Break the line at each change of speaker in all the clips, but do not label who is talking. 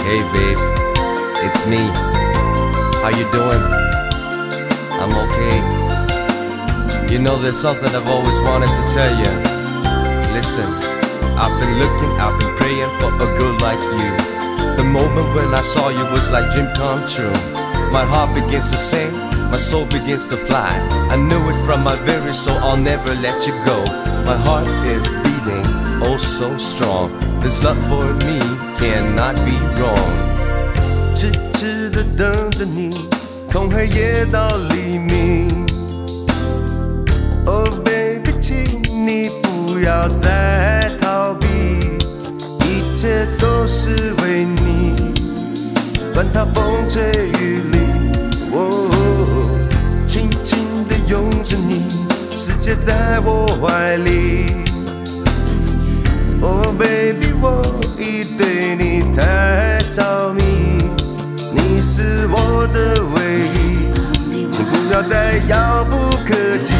Hey babe, it's me. How you doing? I'm okay. You know there's something I've always wanted to tell you. Listen, I've been looking, I've been praying for a girl like you. The moment when I saw you was like dream come true. My heart begins to sing, my soul begins to fly. I knew it from my very soul, I'll never let you go. My heart is beating, oh so strong. This love for me cannot be wrong. 痴痴地等着你，从黑夜到黎明。Oh baby， 请你不要再逃避，一切都是为你，管它风吹雨淋。哦，轻轻地拥着你，世界在我怀里。Oh baby， 我已对你太着迷，你是我的唯一，请不要再遥不可及。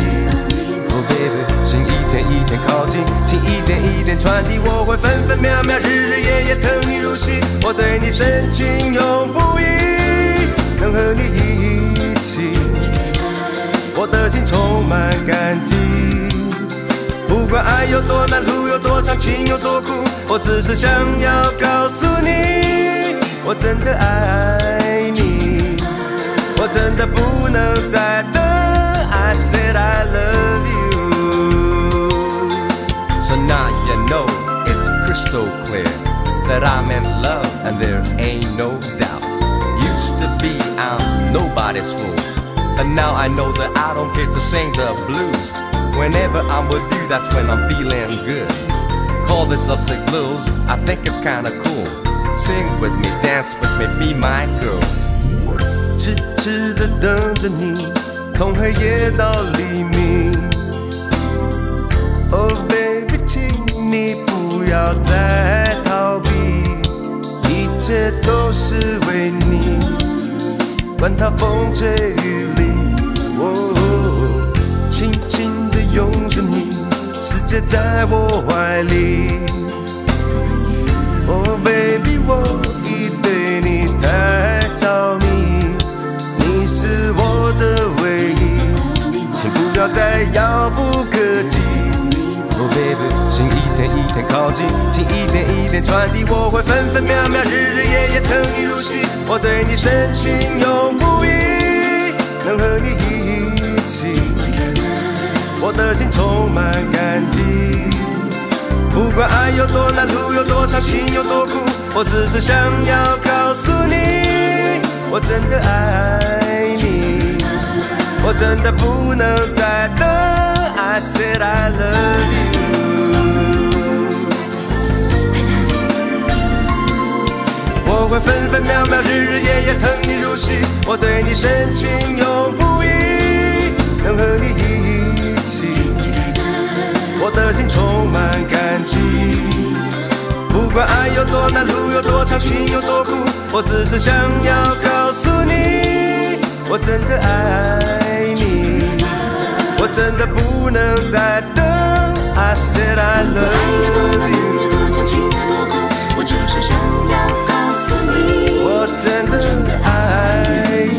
Oh baby， 心一天一天靠近，情一点一点传递，我会分分秒秒、日日夜夜疼你入戏，我对你深情永不移，能和你一起，我的心充满感激。不管爱有多难，路有多长，情有多苦，我只是想要告诉你，我真的爱你，我真的不能再等。I said I love you. So now you know it's crystal clear that I'm in love and there ain't no doubt. Used to be I'm nobody's fool, but now I know that I don't get to sing the blues. Whenever I'm with you, that's when I'm feeling good. Call this lovesick blues, I think it's kinda cool. Sing with me, dance with me, be my girl. 痴痴地等着你，从黑夜到黎明。Oh baby， 请你不要再逃避，一切都是为你，管它风吹雨淋。哦，轻轻地拥着你，世界在我怀里。Oh baby， 我已对你太着迷，你是我的唯一，请不要再遥不可及。Oh baby， 心一天一天靠近，情一点一点传递，我会分分秒秒、日日夜夜疼你入戏，我对你深情永不移，能和你一起，我的心充满感激。不管爱有多难，路有多长，情有多苦，我只是想要告诉你，我真的爱你，我真的不能再等。I said I love you. 我会分分秒秒、日日夜夜疼你入戏，我对你深情永不移，能和你一起，我的心充满感激。不管爱有多难，路有多长，情有多苦，我只是想要告诉你，我真的爱你，我真的不能再等。I said I love you.
我只是想要告诉你，
我真的爱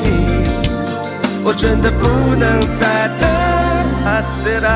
你，我真的不能再等。I said I